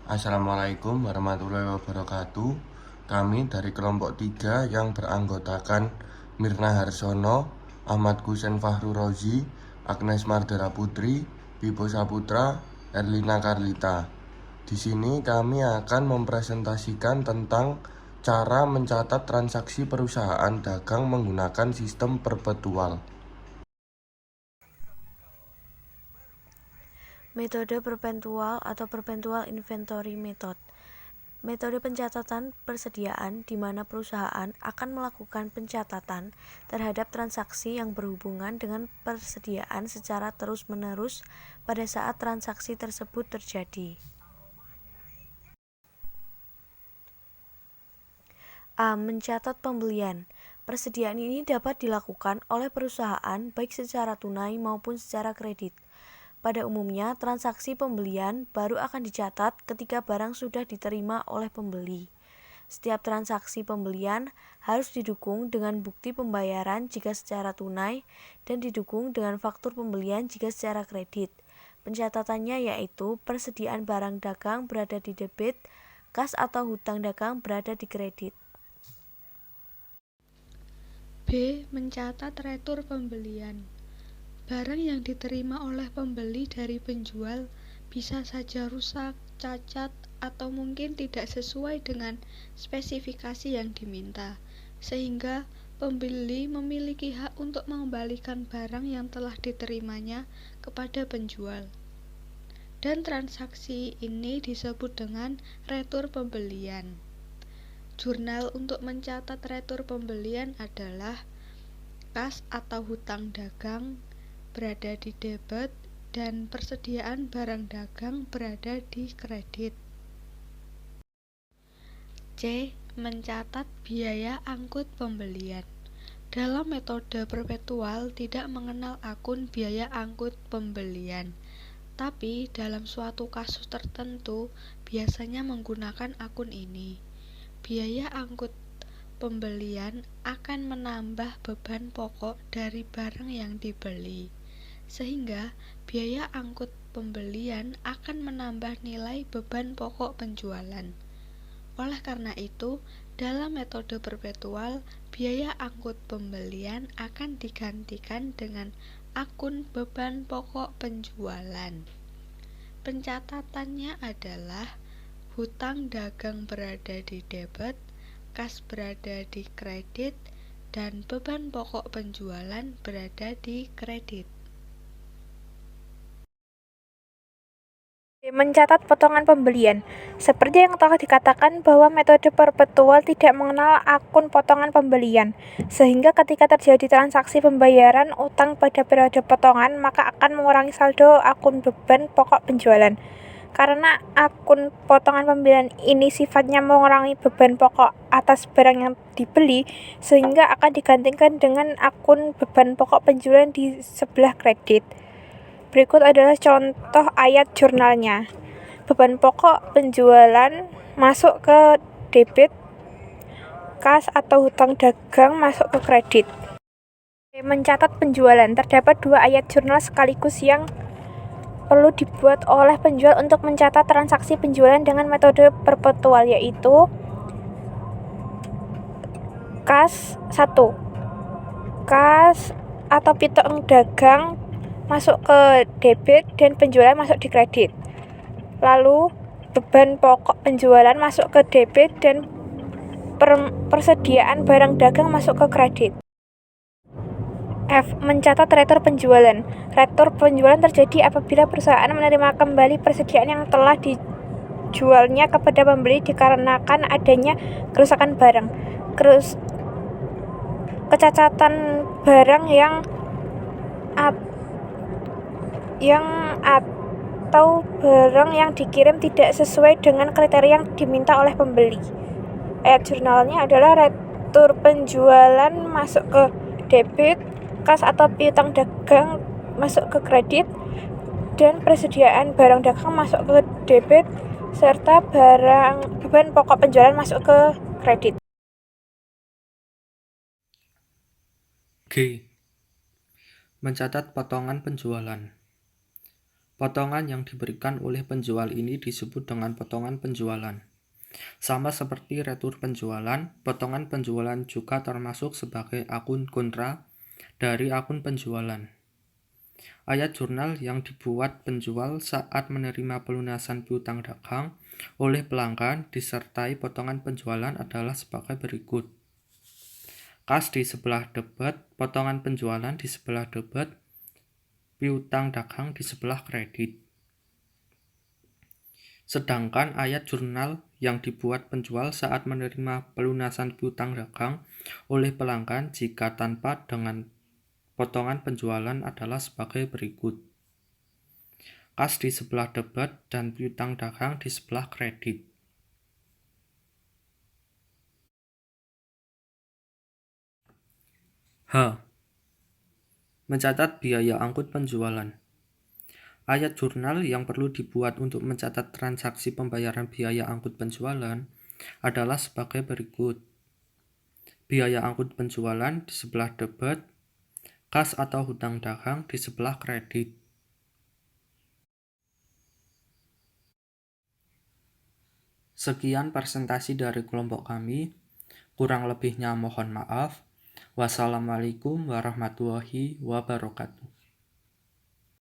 Assalamualaikum warahmatullahi wabarakatuh. Kami dari kelompok 3 yang beranggotakan Mirna Harsono, Ahmad Kusen Fahru Rozi, Agnes Mardara Putri, Bibo Saputra, Erlina Karlita. Di sini kami akan mempresentasikan tentang cara mencatat transaksi perusahaan dagang menggunakan sistem perpetual. Metode perpetual atau perpetual inventory method. Metode pencatatan persediaan di mana perusahaan akan melakukan pencatatan terhadap transaksi yang berhubungan dengan persediaan secara terus-menerus pada saat transaksi tersebut terjadi. A. Mencatat pembelian. Persediaan ini dapat dilakukan oleh perusahaan baik secara tunai maupun secara kredit. Pada umumnya, transaksi pembelian baru akan dicatat ketika barang sudah diterima oleh pembeli. Setiap transaksi pembelian harus didukung dengan bukti pembayaran jika secara tunai dan didukung dengan faktur pembelian jika secara kredit. Pencatatannya yaitu persediaan barang dagang berada di debit, kas atau hutang dagang berada di kredit. B. Mencatat retur pembelian. Barang yang diterima oleh pembeli dari penjual bisa saja rusak, cacat, atau mungkin tidak sesuai dengan spesifikasi yang diminta, sehingga pembeli memiliki hak untuk mengembalikan barang yang telah diterimanya kepada penjual. Dan transaksi ini disebut dengan retur pembelian. Jurnal untuk mencatat retur pembelian adalah kas atau hutang dagang berada di debit dan persediaan barang dagang berada di kredit. C. Mencatat biaya angkut pembelian. Dalam metode perpetual tidak mengenal akun biaya angkut pembelian, tapi dalam suatu kasus tertentu biasanya menggunakan akun ini. Biaya angkut pembelian akan menambah beban pokok dari barang yang dibeli, sehingga biaya angkut pembelian akan menambah nilai beban pokok penjualan. Oleh karena itu, dalam metode perpetual, biaya angkut pembelian akan digantikan dengan akun beban pokok penjualan. Pencatatannya adalah hutang dagang berada di debit, kas berada di kredit, dan beban pokok penjualan berada di kredit. Mencatat potongan pembelian. Seperti yang telah dikatakan bahwa metode perpetual tidak mengenal akun potongan pembelian, sehingga ketika terjadi transaksi pembayaran utang pada periode potongan, maka akan mengurangi saldo akun beban pokok penjualan. Karena akun potongan pembelian ini sifatnya mengurangi beban pokok atas barang yang dibeli, sehingga akan digantikan dengan akun beban pokok penjualan di sebelah kredit. Berikut adalah contoh ayat jurnalnya. Beban pokok penjualan masuk ke debit, kas atau hutang dagang masuk ke kredit. Mencatat penjualan. Terdapat dua ayat jurnal sekaligus yang perlu dibuat oleh penjual untuk mencatat transaksi penjualan dengan metode perpetual, yaitu kas 1. Kas atau piutang dagang masuk ke debit dan penjualan masuk di kredit. Lalu beban pokok penjualan masuk ke debit dan persediaan barang dagang masuk ke kredit. F. Mencatat retur penjualan. Retur penjualan terjadi apabila perusahaan menerima kembali persediaan yang telah dijualnya kepada pembeli dikarenakan adanya kerusakan barang, kecacatan barang yang atau barang yang dikirim tidak sesuai dengan kriteria yang diminta oleh pembeli. Ayat jurnalnya adalah retur penjualan masuk ke debit, kas atau piutang dagang masuk ke kredit, dan persediaan barang dagang masuk ke debit, serta beban pokok penjualan masuk ke kredit. G. Mencatat potongan penjualan. Potongan yang diberikan oleh penjual ini disebut dengan potongan penjualan. Sama seperti retur penjualan, potongan penjualan juga termasuk sebagai akun kontra dari akun penjualan. Ayat jurnal yang dibuat penjual saat menerima pelunasan piutang dagang oleh pelanggan disertai potongan penjualan adalah sebagai berikut. Kas di sebelah debit, potongan penjualan di sebelah debit, piutang dagang di sebelah kredit. Sedangkan ayat jurnal yang dibuat penjual saat menerima pelunasan piutang dagang oleh pelanggan jika tanpa dengan potongan penjualan adalah sebagai berikut. Kas di sebelah debit dan piutang dagang di sebelah kredit. H. Mencatat biaya angkut penjualan. Ayat jurnal yang perlu dibuat untuk mencatat transaksi pembayaran biaya angkut penjualan adalah sebagai berikut. Biaya angkut penjualan di sebelah debit, kas atau hutang dagang di sebelah kredit. Sekian presentasi dari kelompok kami. Kurang lebihnya mohon maaf. Wassalamualaikum warahmatullahi wabarakatuh.